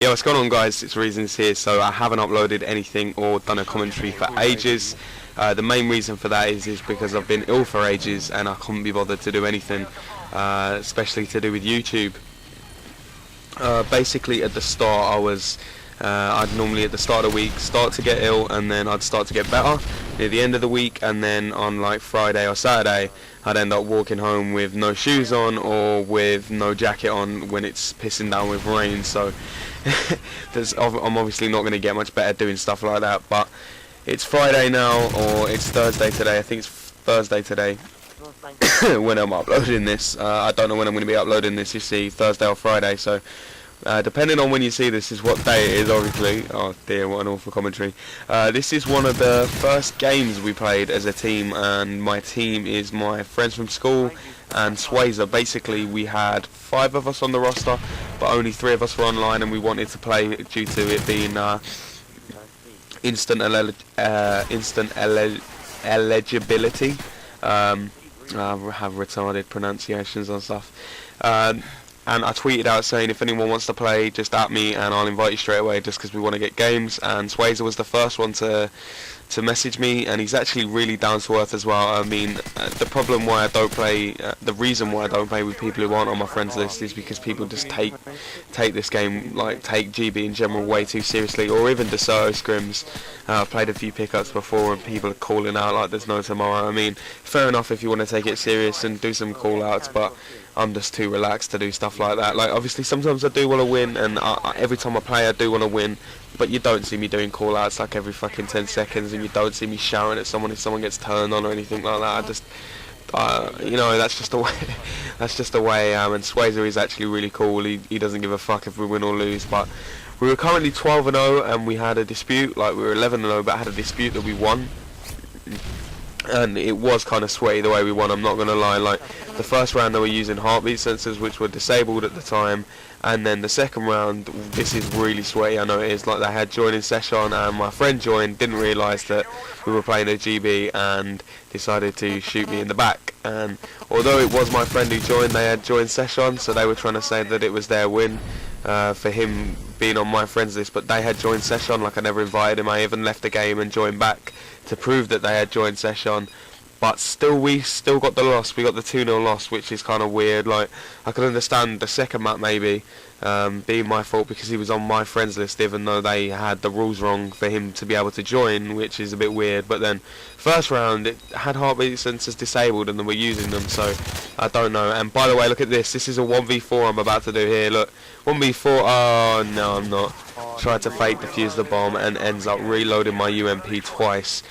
Yeah, what's going on, guys? It's Reasons here. So I haven't uploaded anything or done a commentary for ages. The main reason for that is because I've been ill for ages and I couldn't be bothered to do anything, especially to do with YouTube. Basically at the start I'd normally at the start of the week start to get ill, and then I'd start to get better near the end of the week, and then on like Friday or Saturday I'd end up walking home with no shoes on or with no jacket on when it's pissing down with rain. So I'm obviously not going to get much better doing stuff like that. But it's Friday now, or it's Thursday today. I think it's Thursday today when I'm uploading this. I don't know when I'm going to be uploading this, you see, Thursday or Friday. So depending on when you see this is what day it is, obviously. Oh dear, what an awful commentary. This is one of the first games we played as a team, and my team is my friends from school and Swazer. Basically we had 5 of us on the roster, but only 3 of us were online, and we wanted to play due to it being instant eligibility. I have retarded pronunciations on stuff. And I tweeted out saying, if anyone wants to play, just at me and I'll invite you straight away, just because we want to get games. And Swazer was the first one to message me, and he's actually really down to earth as well. I mean, the problem why I don't play, the reason why I don't play with people who aren't on my friends list is because people just take this game, like take GB in general way too seriously, or even DeSoto scrims. I've played a few pickups before and people are calling out like there's no tomorrow. I mean, fair enough if you want to take it serious and do some call outs, but I'm just too relaxed to do stuff like that. Like, obviously sometimes I do want to win, and every time I play I do want to win, but you don't see me doing call outs like every fucking 10 seconds, and you don't see me shouting at someone if someone gets turned on or anything like that. I just you know, that's just the way that's just the way I am. And Swazer is actually really cool. He doesn't give a fuck if we win or lose. But we were currently 12-0 and we had a dispute. Like, we were 11-0 but had a dispute that we won, and it was kind of sweaty the way we won, I'm not gonna lie. Like, the first round they were using heartbeat sensors, which were disabled at the time, and then the second round, this is really sweaty, I know it is. Like, they had joining session and my friend joined, didn't realise that we were playing a GB, and decided to shoot me in the back. And although it was my friend who joined, they had joined session, so they were trying to say that it was their win for him being on my friends list, but they had joined session. Like, I never invited him. I even left the game and joined back to prove that they had joined session, but still we got the loss. We got the 2-0 loss, which is kind of weird. Like, I could understand the second map maybe being my fault because he was on my friends list, even though they had the rules wrong for him to be able to join, which is a bit weird. But then first round it had heartbeat sensors disabled and then we're using them, so I don't know. And by the way, look at this. This is a 1v4 I'm about to do here. Look, 1v4. Oh no, I'm not. Tried to fake defuse the bomb and ends up reloading my UMP twice.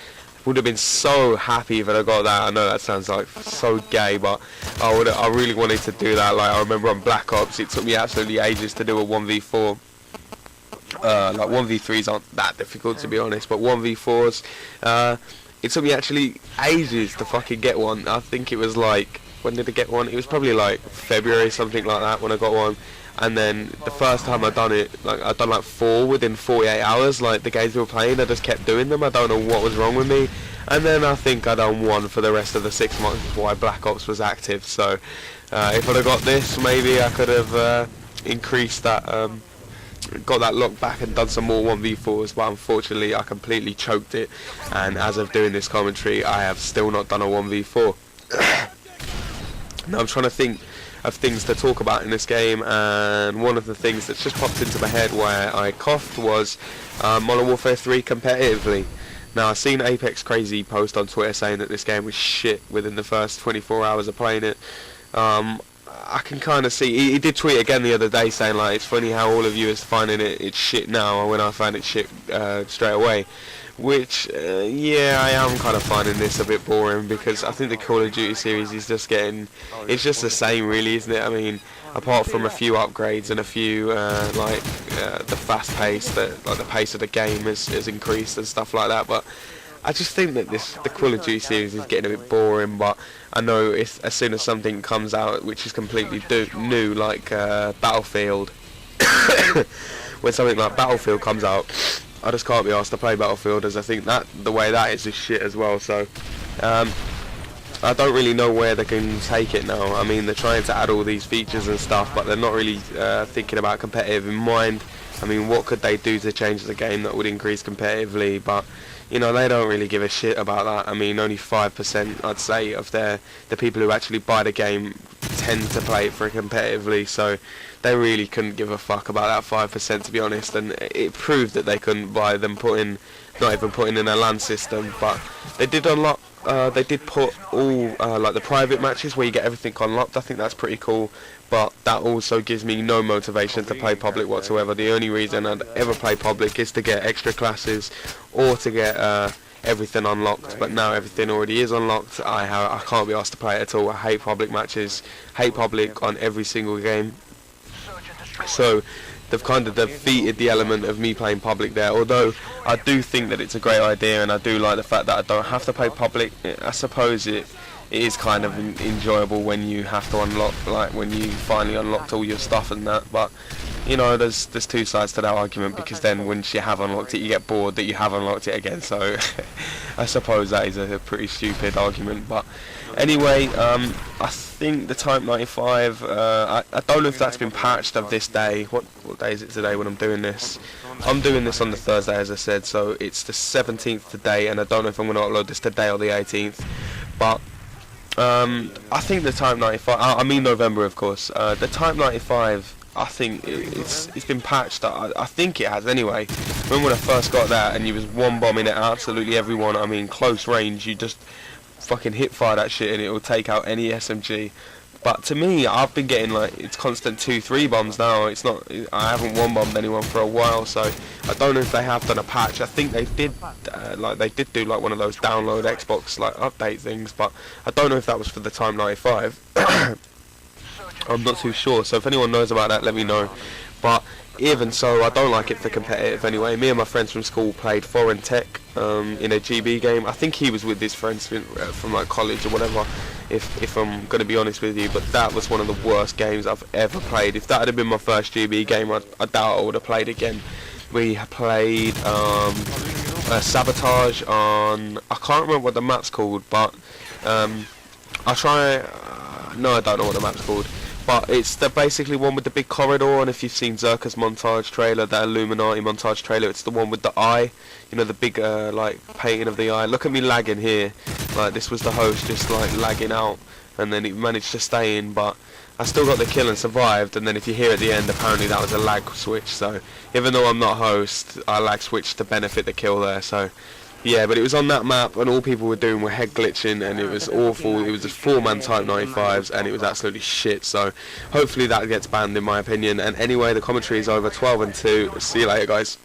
Would have been so happy if I got that. I know that sounds like so gay, but I really wanted to do that. Like, I remember on Black Ops, it took me absolutely ages to do a 1v4. Like, 1v3s aren't that difficult, to be honest, but 1v4s, it took me actually ages to fucking get one. I think it was like, when did I get one? It was probably like February, something like that, when I got one. And then the first time I done it, like, I done like 4 within 48 hours. Like, the games we were playing, I just kept doing them. I don't know what was wrong with me. And then I think I done 1 for the rest of the 6 months before Black Ops was active. So if I'd have got this, maybe I could have increased that, got that lock back and done some more 1v4s. But unfortunately, I completely choked it. And as of doing this commentary, I have still not done a 1v4. Now I'm trying to think of things to talk about in this game, and one of the things that's just popped into my head where I coughed was Modern Warfare 3 competitively. Now, I've seen Apex Crazy post on Twitter saying that this game was shit within the first 24 hours of playing it. I can kind of see, he did tweet again the other day saying, like, it's funny how all of you is finding it's shit now when I found it shit straight away. Which, yeah, I am kind of finding this a bit boring, because I think the Call of Duty series is just getting, it's just the same really, isn't it? I mean, apart from a few upgrades and a few, like, the fast pace, like the pace of the game has increased and stuff like that, but I just think that the Call of Duty series is getting a bit boring. But I know as soon as something comes out which is completely new, like Battlefield, when something like Battlefield comes out, I just can't be asked to play Battlefield, as I think that the way that is shit as well. So I don't really know where they can take it now. I mean, they're trying to add all these features and stuff, but they're not really thinking about competitive in mind. I mean, what could they do to change the game that would increase competitively? But you know, they don't really give a shit about that. I mean, only 5%, I'd say, of the people who actually buy the game tend to play it for competitively, so they really couldn't give a fuck about that 5%, to be honest. And it proved that they couldn't by them not even putting in a LAN system. But they did unlock. They did put all like the private matches where you get everything unlocked. I think that's pretty cool. But that also gives me no motivation to play public whatsoever. The only reason I'd ever play public is to get extra classes or to get everything unlocked. But now everything already is unlocked. I can't be asked to play it at all. I hate public matches. Hate public on every single game. So they've kind of defeated the element of me playing public there. Although I do think that it's a great idea, and I do like the fact that I don't have to play public. I suppose it is kind of enjoyable when you have to unlock, like when you finally unlocked all your stuff and that. But you know, there's two sides to that argument, because then once you have unlocked it, you get bored that you have unlocked it again. So I suppose that is a pretty stupid argument. But anyway, I think the Type 95, I don't know if that's been patched of this day. What day is it today when I'm doing this? I'm doing this on the Thursday, as I said, so it's the 17th today, and I don't know if I'm going to upload this today or the 18th. But I think the Type 95, I mean November, of course. The Type 95, I think it's been patched. I think it has anyway. Remember when I first got that and you was one bombing at absolutely everyone? I mean, close range, you just fucking hip fire that shit and it will take out any SMG. But to me, I've been getting like, it's constant 2-3 bombs now. It's not, I haven't one bombed anyone for a while, so I don't know if they have done a patch. I think they did, they did do like one of those download Xbox like update things, but I don't know if that was for the Type 95. I'm not too sure, so if anyone knows about that, let me know. But even so, I don't like it for competitive anyway. Me and my friends from school played Foreign Tech in a GB game. I think he was with his friends from like college or whatever, if I'm going to be honest with you. But that was one of the worst games I've ever played. If that had been my first GB game, I doubt I would have played again. We played Sabotage on, I can't remember what the map's called, but I'll try, no, I don't know what the map's called. But it's the basically one with the big corridor, and if you've seen Zerka's montage trailer, that Illuminati montage trailer, it's the one with the eye, you know, the big like painting of the eye. Look at me lagging here, like this was the host just like lagging out, and then he managed to stay in, but I still got the kill and survived. And then if you hear at the end, apparently that was a lag switch, so even though I'm not host, I lag switched to benefit the kill there. So yeah, but it was on that map and all people were doing were head glitching and it was awful. It was just 4-man Type 95s and it was absolutely shit. So hopefully that gets banned in my opinion. And anyway, the commentary is over, 12-2. See you later, guys.